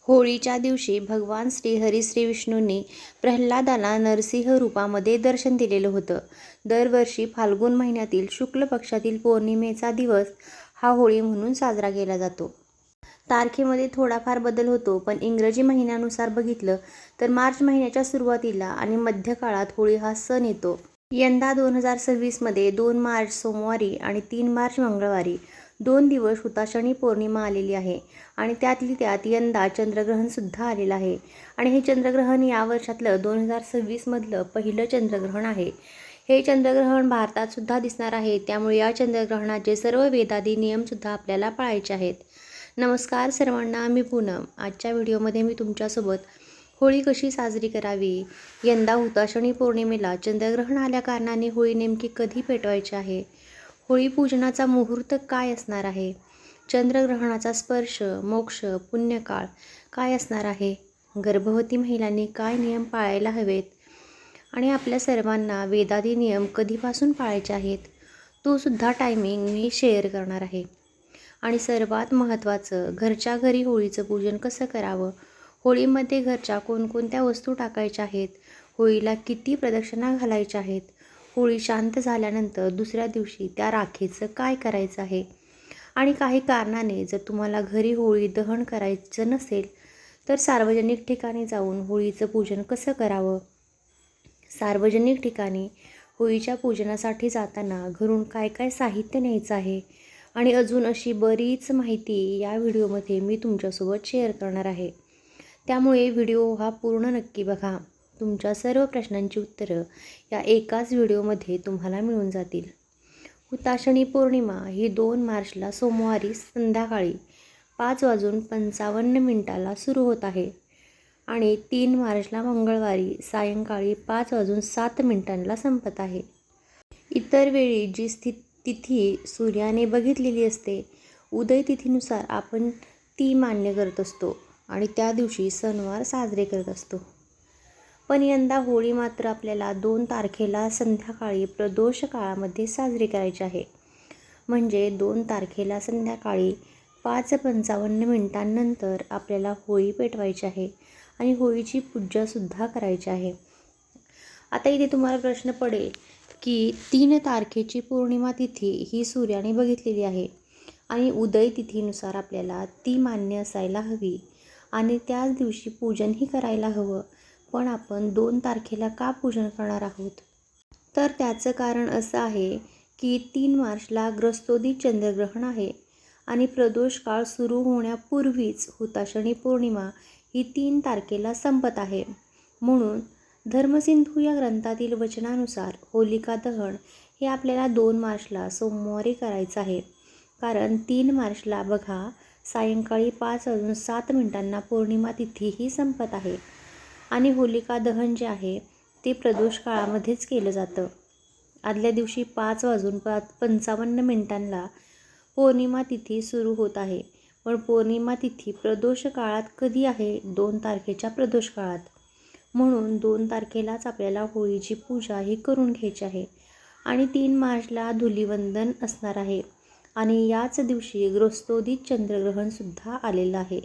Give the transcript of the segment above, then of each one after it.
होळीच्या दिवशी भगवान श्रीहरी श्री विष्णूंनी प्रल्हादाला नरसिंह रूपामध्ये दर्शन दिलेलं होतं. दरवर्षी फाल्गुन महिन्यातील शुक्ल पक्षातील पौर्णिमेचा दिवस हा होळी म्हणून साजरा केला जातो. तारखेमध्ये थोडाफार बदल होतो, पण इंग्रजी महिन्यानुसार बघितलं तर मार्च महिन्याच्या सुरुवातीला आणि मध्यकाळात होळी हा सण येतो. यंदा 2026 मध्ये 2 मार्च सोमवारी आणि 3 मार्च मंगळवारी 2 दिवस हुताशनी पौर्णिमा आलेली आहे आणि त्यातली त्यात यंदा चंद्रग्रहण सुद्धा आलेलं आहे आणि हे चंद्रग्रहण या वर्षातलं 2026 मधलं पहिलं चंद्रग्रहण आहे. हे चंद्रग्रहण भारतात सुद्धा दिसणार आहे, त्यामुळे या चंद्रग्रहणाचे सर्व वेदादी नियमसुद्धा आपल्याला पाळायचे आहेत. नमस्कार सर्वांना, मी पूनम. आजच्या व्हिडिओमध्ये मी तुमच्यासोबत होळी कशी साजरी करावी, यंदा हुताशनी पौर्णिमेला चंद्रग्रहण आल्याकारणाने होळी नेमकी कधी पेटवायची आहे, होळी पूजनाचा मुहूर्त काय असणार आहे, चंद्रग्रहणाचा स्पर्श, मोक्ष, पुण्यकाळ काय असणार आहे, गर्भवती महिलांनी काय नियम पाळायला हवेत आणि आपल्या सर्वांना वेदादी नियम कधीपासून पाळायचे आहेत, तो सुद्धा टायमिंग मी शेअर करणार आहे. आणि सर्वात महत्त्वाचं, घरच्या घरी होळीचं पूजन कसं करावं, होळीमध्ये घरच्या कोणकोणत्या वस्तू टाकायच्या आहेत, होळीला किती प्रदक्षिणा घालायच्या आहेत, होळी शांत झाल्यानंतर दुसऱ्या दिवशी त्या राखेचं काय करायचं आहे आणि काही कारणाने जर तुम्हाला घरी होळी दहन करायचं नसेल तर सार्वजनिक ठिकाणी जाऊन होळीचं पूजन कसं करावं, सार्वजनिक ठिकाणी होळीच्या पूजनासाठी जाताना घरून काय काय साहित्य न्यायचं आहे आणि अजून अशी बरीच माहिती या व्हिडिओमध्ये मी तुमच्यासोबत शेअर करणार आहे. त्यामुळे व्हिडिओ हा पूर्ण नक्की बघा. तुमच्या सर्व प्रश्नांची उत्तरं या एकाच व्हिडिओमध्ये तुम्हाला मिळून जातील. हुताशनी पौर्णिमा ही 2 मार्चला सोमवारी संध्याकाळी 5:55 सुरू होत आहे आणि 3 मार्चला मंगळवारी सायंकाळी 5:07 संपत आहे. इतर वेळी जी तिथी सूर्याने बघितलेली असते, उदय तिथीनुसार आपण ती मान्य करत असतो आणि त्या दिवशी सणवार साजरे करत असतो. पण यंदा होळी मात्र आपल्याला 2 तारखेला संध्याकाळी प्रदोष काळामध्ये साजरी करायची आहे. म्हणजे 2 तारखेला संध्याकाळी 5:55 नंतर आपल्याला होळी पेटवायची आहे आणि होळीची पूजासुद्धा करायची आहे. आता इथे तुम्हाला प्रश्न पडेल की 3 तारखेची पौर्णिमा तिथी ही सूर्याने बघितलेली आहे आणि उदय तिथीनुसार आपल्याला ती मान्य असायला हवी आणि त्याच दिवशी पूजनही करायला हवं, पण आपण 2 तारखेला का पूजन करणार आहोत? तर त्याचं कारण असं आहे की 3 मार्चला ग्रस्तोदी चंद्रग्रहण आहे आणि प्रदोष काळ सुरू होण्यापूर्वीच हुताशनी पौर्णिमा ही 3 तारखेला संपत आहे. म्हणून धर्मसिंधू या ग्रंथातील वचनानुसार होलिका दहन हे आपल्याला 2 मार्चला सोमवारी करायचं आहे. कारण 3 मार्चला बघा सायंकाळी 5:07 पौर्णिमा तिथीही संपत आहे आणि होलिका दहन जे आहे ते प्रदोष काळामध्येच केलं जातं. आदल्या दिवशी 5:55 पौर्णिमा तिथी सुरू होत आहे, पण पौर्णिमा तिथी प्रदोष काळात कधी आहे? 2 तारखेच्या प्रदोष काळात. म्हणून 2 तारखेलाच आपल्याला होळीची पूजा ही करून घ्यायची आहे आणि 3 मार्चला धुलिवंदन असणार आहे आणि याच दिवशी ग्रस्तोदित चंद्रग्रहणसुद्धा आलेलं आहे.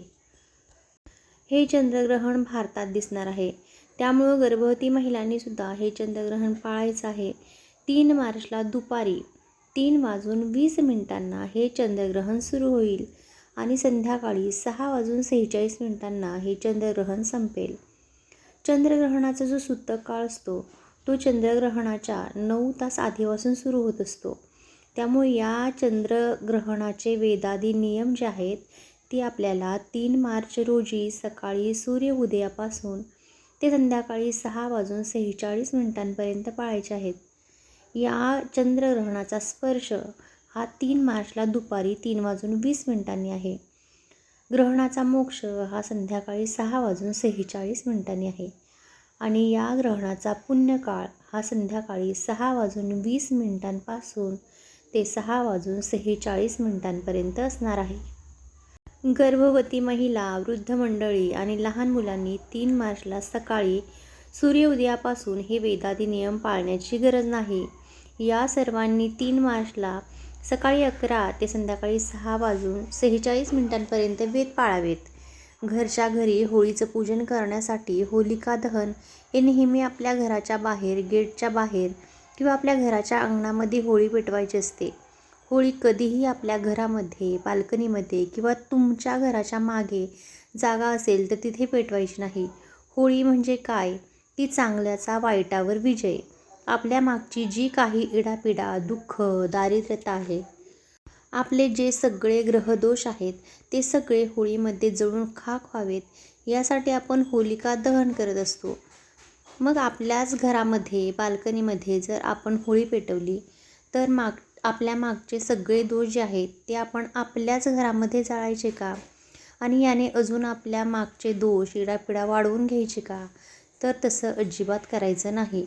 हे चंद्रग्रहण भारतात दिसणार आहे, त्यामुळं गर्भवती महिलांनीसुद्धा हे चंद्रग्रहण पाळायचं आहे. 3 मार्चला दुपारी 3:20 हे चंद्रग्रहण सुरू होईल आणि संध्याकाळी 6:46 हे चंद्रग्रहण संपेल. चंद्रग्रहणाचा जो सूतक काळ असतो तो चंद्रग्रहणाच्या 9 तास आधीपासून सुरू होत असतो. त्यामुळे या चंद्रग्रहणाचे वेदादी नियम जे आहेत ते आपल्याला 3 मार्च रोजी सकाळी सूर्य उदयापासून ते संध्याकाळी 6:46 पाळायचे आहेत. या चंद्रग्रहणाचा स्पर्श हा 3 मार्चला दुपारी 3:20 आहे. ग्रहणाचा मोक्ष हा संध्याकाळी 6:46 आहे आणि या ग्रहणाचा पुण्यकाळ हा संध्याकाळी 6:20 पासून ते 6:46 असणार आहे. गर्भवती महिला, वृद्ध मंडळी आणि लहान मुलांनी 3 मार्चला सकाळी सूर्योदयापासून हे वेदादी नियम पाळण्याची गरज नाही. या सर्वांनी 3 मार्चला सकाळी 11 ते संध्याकाळी 6:46 वेद पाळावेत घरच्या घरी होळीचं पूजन करण्यासाठी होलिका दहन हे नेहमी आपल्या घराच्या बाहेर, गेटच्या बाहेर किंवा आपल्या घराच्या अंगणामध्ये होळी पेटवायची असते. होळी कधीही आपल्या घरामध्ये, बाल्कनीमध्ये किंवा तुमच्या घराच्या मागे जागा असेल तर तिथे पेटवायची नाही. होळी म्हणजे काय? ती चांगल्याचा वाईटावर विजय. आपल्या मागची जी काही इडापिडा, दुःख, दारिद्र्यता आहे, आपले जे सगळे ग्रहदोष आहेत ते सगळे होळीमध्ये जळून खाक व्हावेत यासाठी आपण होलिका दहन करत असतो. मग आपल्याच घरामध्ये, बाल्कनीमध्ये जर आपण होळी पेटवली तर आपल्या मागचे सगळे दोष जे आहेत ते आपण आपल्याच घरामध्ये जाळायचे का? आणि याने अजून आपल्या मागचे दोष, इडापिडा वाढवून घ्यायचे का? तर तसं अजिबात करायचं नाही.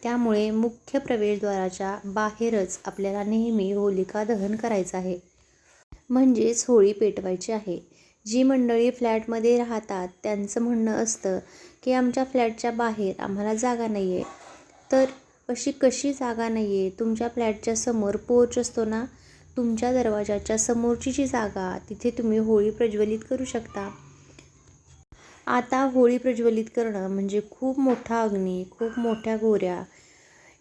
त्यामुळे मुख्य प्रवेशद्वाराच्या बाहेरच आपल्याला नेहमी होलिका दहन करायचं आहे. म्हणजेच होळी पेटवायची आहे. जी मंडळी फ्लॅटमध्ये राहतात त्यांचं म्हणणं असतं की आमच्या फ्लॅटच्या बाहेर आम्हाला जागा नाही आहे. तर अशी कशी जागा नाही आहे? तुमच्या फ्लॅटच्या समोर पोर्च असतो ना, तुमच्या दरवाजाच्या समोरची जी जागा, तिथे तुम्ही होळी प्रज्वलित करू शकता. आता होळी प्रज्वलित करणं म्हणजे खूप मोठा अग्नी, खूप मोठ्या गोऱ्या,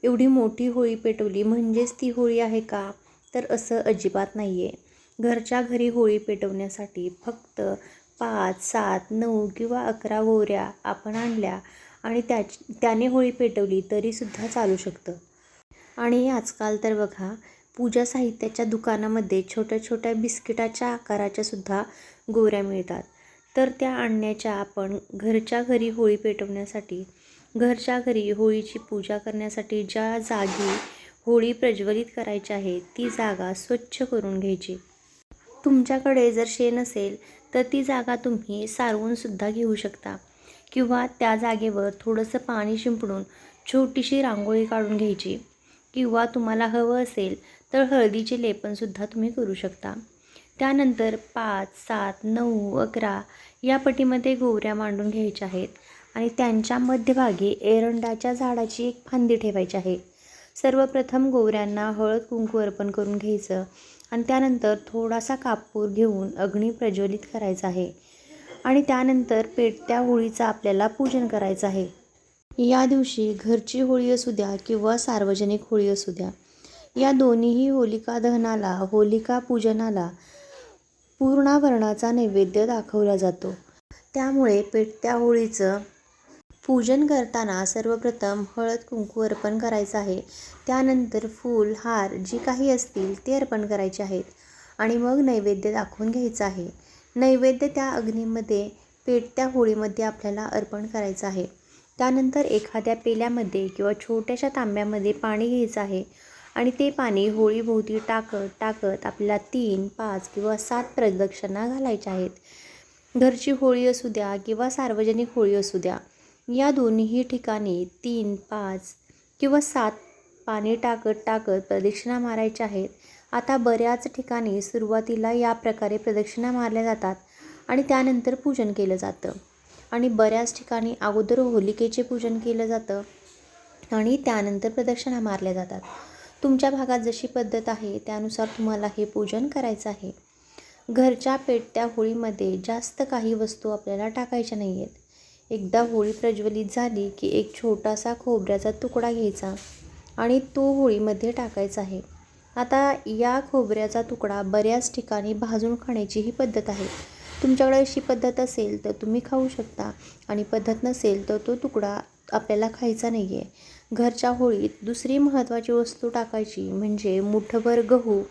एवढी मोठी होळी पेटवली म्हणजेच ती होळी आहे का? तर असं अजिबात नाही आहे. घरच्या घरी होळी पेटवण्यासाठी फक्त 5, 7, 9 किंवा 11 गोऱ्या आपण आणल्या आणि त्याने होळी पेटवली तरीसुद्धा चालू शकतं. आणि आजकाल तर बघा, पूजा साहित्याच्या दुकानामध्ये छोट्या छोट्या बिस्किटाच्या आकाराच्यासुद्धा गोऱ्या मिळतात. तर त्या आणण्याच्या आपण घरच्या घरी होळी पेटवण्यासाठी, घरच्या घरी होळीची पूजा करण्यासाठी ज्या जागी होळी प्रज्वलित करायची आहे ती जागा स्वच्छ करून घ्यायची. तुमच्याकडे जर शेण असेल तर ती जागा तुम्ही सारवूनसुद्धा घेऊ शकता किंवा त्या जागेवर थोडंसं पाणी शिंपडून छोटीशी रांगोळी काढून घ्यायची किंवा तुम्हाला हवं असेल तर हळदीचे लेपनसुद्धा तुम्ही करू शकता. त्यानंतर 5, 7, 9, 11 या पटीमध्ये गोवऱ्या मांडून घ्यायच्या आहेत आणि त्यांच्या मध्यभागी एरंडाच्या झाडाची एक फांदी ठेवायची आहे. सर्वप्रथम गोवऱ्यांना हळद कुंकू अर्पण करून घ्यायचं आणि त्यानंतर थोडासा कापूर घेऊन अग्नी प्रज्वलित करायचा आहे आणि त्यानंतर पेटत्या होळीचं आपल्याला पूजन करायचं आहे. या दिवशी घरची होळी असू द्या किंवा सार्वजनिक होळी असू द्या, या दोन्हीही होलिका दहनाला, होलिका पूजनाला पूर्णावरणाचा नैवेद्य दाखवला जातो. त्यामुळे पेटत्या होळीचं पूजन करताना सर्वप्रथम हळद कुंकू अर्पण करायचं आहे. त्यानंतर फूल, हार जी काही असतील ते अर्पण करायचे आहेत आणि मग नैवेद्य दाखवून घ्यायचं आहे. नैवेद्य त्या अग्नीमध्ये, पेटत्या होळीमध्ये आपल्याला अर्पण करायचं आहे. त्यानंतर एखाद्या पेल्यामध्ये किंवा छोट्याशा तांब्यामध्ये पाणी घ्यायचं आहे आणि ते पाणी होळीभोवती टाकत टाकत आपल्याला 3, 5 किंवा 7 प्रदक्षिणा घालायच्या आहेत. घरची होळी असू द्या किंवा सार्वजनिक होळी असू द्या, या दोन्हीही ठिकाणी 3, 5 किंवा 7 पाणी टाकत टाकत प्रदक्षिणा मारायच्या आहेत. आता बऱ्याच ठिकाणी सुरुवातीला या प्रकारे प्रदक्षिणा मारल्या जातात आणि त्यानंतर पूजन केलं जातं आणि बऱ्याच ठिकाणी अगोदर होलिकेचे पूजन केलं जातं आणि त्यानंतर प्रदक्षिणा मारल्या जातात. तुमच्या भागात जशी पद्धत आहे त्यानुसार तुम्हाला हे पूजन करायचं आहे. घरच्या पेटत्या होळीमध्ये जास्त काही वस्तू आपल्याला टाकायच्या नाही आहेत. एकदा होळी प्रज्वलित झाली की एक छोटासा खोबऱ्याचा तुकडा घ्यायचा आणि तो होळीमध्ये टाकायचा आहे. आता या खोबऱ्याचा तुकडा बऱ्याच ठिकाणी भाजून खाण्याची ही पद्धत आहे. तुमच्याकडे अशी पद्धत असेल तर तुम्ही खाऊ शकता आणि पद्धत नसेल तर तो तुकडा आपल्याला खायचा नाही आहे. घरच्या होळीत दुसरी महत्त्वाची वस्तू टाकायची म्हणजे मुठभर गहू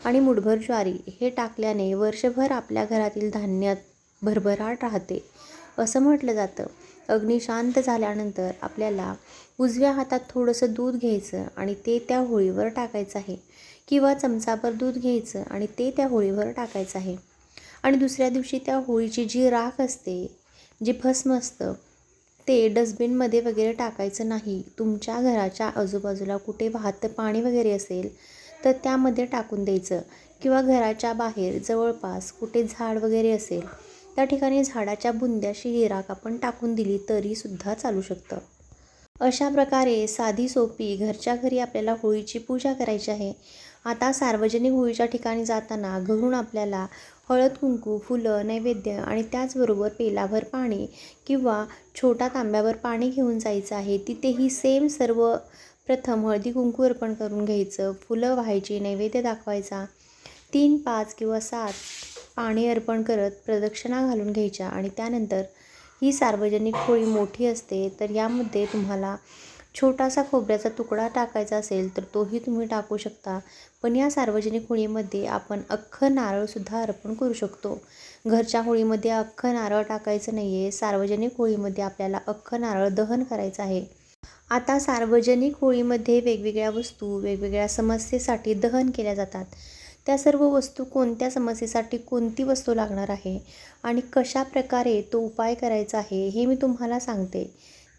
आणि मुठभर ज्वारी हे टाकल्याने वर्षभर आपल्या घरातील धान्यात भरभराट राहते असं म्हटलं जातं. अग्नी शांत झाल्यानंतर आपल्याला उजव्या हातात थोडंसं दूध घ्यायचं आणि ते त्या होळीवर टाकायचं आहे किंवा चमचाभर दूध घ्यायचं आणि ते त्या होळीवर टाकायचं आहे आणि दुसऱ्या दिवशी त्या होळीची जी राख असते, जे भस्म असतं, ते डस्टबिनमध्ये वगैरे टाकायचं नाही. तुमच्या घराच्या आजूबाजूला कुठे वाहतं पाणी वगैरे असेल तर त्यामध्ये टाकून द्यायचं किंवा घराच्या बाहेर जवळपास कुठे झाड वगैरे असेल त्या ठिकाणी झाडाच्या बुंद्याशी ही राख आपण टाकून दिली तरीसुद्धा चालू शकतं. अशा प्रकारे साधी सोपी घरच्या घरी आपल्याला होळीची पूजा करायची आहे. आता सार्वजनिक होळीच्या ठिकाणी जाताना घरून आपल्याला हळद कुंकू, फुलं, नैवेद्य आणि त्याचबरोबर पेलाभर पाणी किंवा छोटा तांब्यावर पाणी घेऊन जायचं आहे. तिथेही सेम सर्व प्रथम हळदी कुंकू अर्पण करून घ्यायचं, फुलं व्हायची, नैवेद्य दाखवायचा, 3, 5 किंवा 7 पाणी अर्पण करत प्रदक्षिणा घालून घ्यायच्या. आणि त्यानंतर ही सार्वजनिक होळी मोठी असते, तर यामध्ये तुम्हाला छोटासा खोबऱ्याचा तुकडा टाकायचा असेल तर तोही तुम्ही टाकू शकता. पण या सार्वजनिक होळीमध्ये आपण अख्खं नारळसुद्धा अर्पण करू शकतो. घरच्या होळीमध्ये अख्खं नारळ टाकायचं नाही आहे. सार्वजनिक होळीमध्ये आपल्याला अख्खं नारळ दहन करायचं आहे. आता सार्वजनिक होळीमध्ये वेगवेगळ्या वस्तू वेगवेगळ्या समस्येसाठी दहन केल्या जातात. त्या सर्व वस्तू कोणत्या समस्येसाठी कोणती वस्तू लागणार आहे आणि कशा प्रकारे तो उपाय करायचा आहे हे मी तुम्हाला सांगते.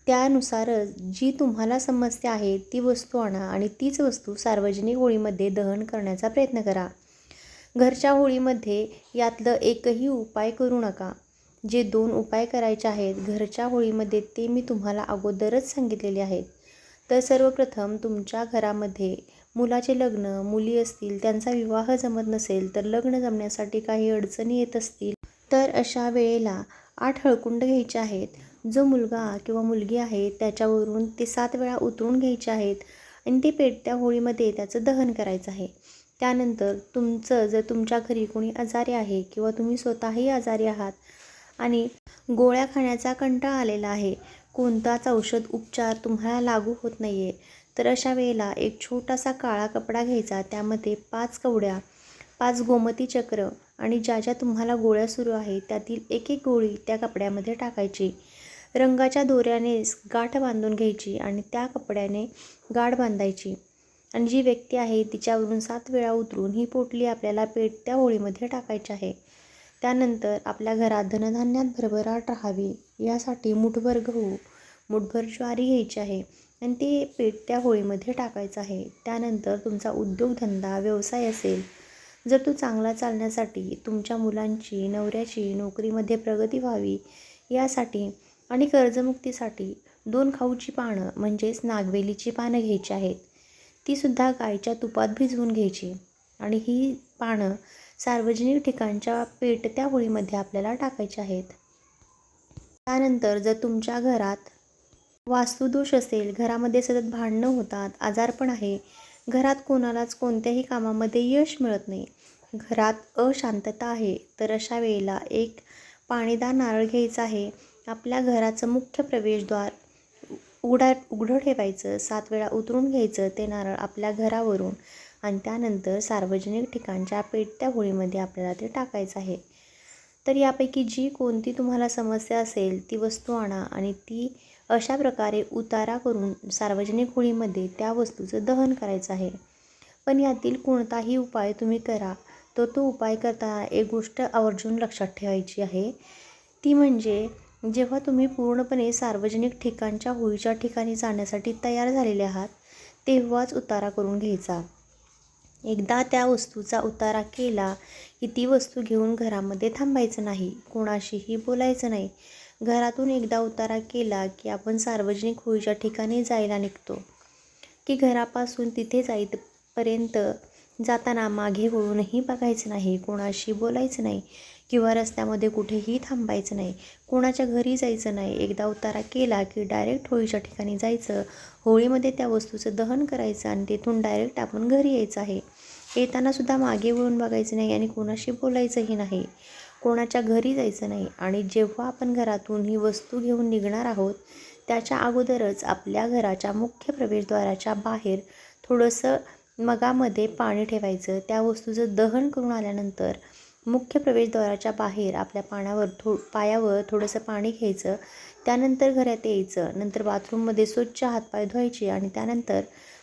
त्यानुसारच जी तुम्हाला समस्या आहे ती वस्तू आणा आणि तीच वस्तू सार्वजनिक होळीमध्ये दहन करण्याचा प्रयत्न करा. घरच्या होळीमध्ये यातलं एकही उपाय करू नका. जे 2 उपाय करायचे आहेत घरच्या होळीमध्ये ते मी तुम्हाला अगोदरच सांगितलेले आहेत. तर सर्वप्रथम तुमच्या घरामध्ये मुलाचे लग्न, मुली असतील त्यांचा विवाह जमत नसेल, तर लग्न जमण्यासाठी काही अडचणी येत असतील, तर अशा वेळेला 8 हळकुंड घ्यायचे आहेत. जो मुलगा किंवा मुलगी आहे त्याच्यावरून ते 7 वेळा उतरून घ्यायचे आहेत आणि ते पेटत्या होळीमध्ये त्याचं दहन करायचं आहे. त्यानंतर जर तुमच्या घरी कोणी आजारी आहे किंवा तुम्ही स्वतःही आजारी आहात आणि गोळ्या खाण्याचा कंटाळा आलेला आहे, कोणताच औषध उपचार तुम्हाला लागू होत नाही आहे, तर अशा वेळेला एक छोटासा काळा कपडा घ्यायचा. त्यामध्ये 5 कवड्या, 5 गोमती चक्र आणि ज्या तुम्हाला गोळ्या सुरू आहे त्यातील एक गोळी त्या कपड्यामध्ये टाकायची. रंगाच्या दोऱ्याने गाठ बांधून घ्यायची आणि त्या कपड्याने गाठ बांधायची आणि जी व्यक्ती आहे तिच्यावरून 7 वेळा उतरून ही पोटली आपल्याला पेटत्या होळीमध्ये टाकायची आहे. त्यानंतर आपल्या घरात धनधान्यात भरभराट राहावी यासाठी मुठभर गहू, मुठभर ज्वारी घ्यायची आहे आणि ते पेटत्या होळीमध्ये टाकायचं आहे. त्यानंतर तुमचा उद्योगधंदा, व्यवसाय असेल, जर तो चांगला चालण्यासाठी, तुमच्या मुलांची, नवऱ्याची नोकरीमध्ये प्रगती व्हावी यासाठी आणि कर्जमुक्तीसाठी 2 खाऊची पानं म्हणजेच नागवेलीची पानं घ्यायची आहेत. तीसुद्धा गाईच्या तुपात भिजवून घ्यायची आणि ही पानं सार्वजनिक ठिकाणच्या पेटत्या होळीमध्ये आपल्याला टाकायची आहेत. त्यानंतर जर तुमच्या घरात वास्तुदोष असेल, घरामध्ये सतत भांडणं होतात, आजारपण आहे, घरात कोणालाच कोणत्याही कामामध्ये यश मिळत नाही, घरात अशांतता आहे, तर अशा वेळेला एक पाणीदार नारळ घ्यायचा आहे. आपल्या घराचं मुख्य प्रवेशद्वार उघडं ठेवायचं, 7 वेळा उतरून घ्यायचं ते नारळ आपल्या घरावरून आणि त्यानंतर सार्वजनिक ठिकाणच्या पेटत्या होळीमध्ये आपल्याला ते टाकायचं आहे. तर यापैकी जी कोणती तुम्हाला समस्या असेल ती वस्तू आणा आणि ती अशा प्रकारे उतारा करून सार्वजनिक होळीमध्ये त्या वस्तूचं दहन करायचं आहे. पण यातील कोणताही उपाय तुम्ही करा, तर तो उपाय करताना एक गोष्ट आवर्जून लक्षात ठेवायची आहे. ती म्हणजे जेव्हा तुम्ही पूर्णपणे सार्वजनिक ठिकाणच्या होळीच्या ठिकाणी जाण्यासाठी तयार झालेले आहात, तेव्हाच उतारा करून घ्यायचा. एकदा त्या वस्तूचा उतारा केला की ती वस्तू घेऊन घरामध्ये थांबायचं नाही, कोणाशीही बोलायचं नाही. घरातून एकदा उतारा केला की आपण सार्वजनिक होळीच्या ठिकाणी जायला निघतो की घरापासून तिथे जाईपर्यंत जाताना मागे वळूनही बघायचं नाही, कोणाशी बोलायचं नाही किंवा रस्त्यामध्ये कुठेही थांबायचं नाही, कोणाच्या घरी जायचं नाही. एकदा उतारा केला की डायरेक्ट होळीच्या ठिकाणी जायचं, होळीमध्ये त्या वस्तूचं दहन करायचं आणि तिथून डायरेक्ट आपण घरी यायचं आहे. येतानासुद्धा मागे वळून बघायचं नाही आणि कोणाशी बोलायचंही नाही, कोणाच्या घरी जायचं नाही. आणि जेव्हा आपण घरातून ही वस्तू घेऊन निघणार आहोत त्याच्या अगोदरच आपल्या घराच्या मुख्य प्रवेशद्वाराच्या बाहेर थोडंसं मगामध्ये पाणी ठेवायचं. त्या वस्तूचं दहन करून आल्यानंतर मुख्य प्रवेशद्वाराच्या बाहेर आपल्या पायावर थोडंसं पाणी घ्यायचं. त्यानंतर घरात यायचं. नंतर बाथरूममध्ये स्वच्छ हातपाय धुवायचे आणि त्यानंतर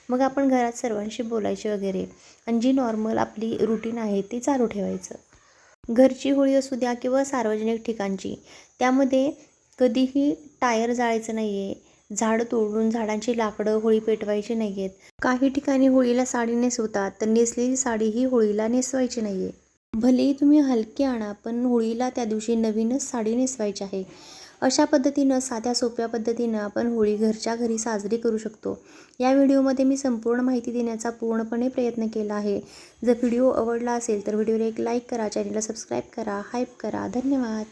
मग आपण घरात सर्वांशी बोलायचे वगैरे आणि जी नॉर्मल आपली रुटीन आहे ती चालू ठेवायचं. घरची होळी असू द्या किंवा सार्वजनिक ठिकाणची, त्यामध्ये कधीही टायर जाळायचं नाही आहे, झाडं तोडून झाडांची लाकडं होळी पेटवायची नाही आहेत. काही ठिकाणी होळीला साडी नेसवतात, तर नेसलेली साडी ही होळीला नेसवायची नाही आहे. भलेही तुम्ही हलकी आणा, पण होळीला त्या दिवशी नवीनच साडी नेसवायची आहे. अशा पद्धतीनं साध्या सोप्या पद्धतीनं आपण होळी घरच्या घरी साजरी करू शकतो. या व्हिडिओमध्ये मी संपूर्ण माहिती देण्याचा पूर्णपणे प्रयत्न केला आहे. जर व्हिडिओ आवडला असेल तर व्हिडिओला एक लाईक करा, चॅनलला सबस्क्राईब करा, हाईप करा. धन्यवाद.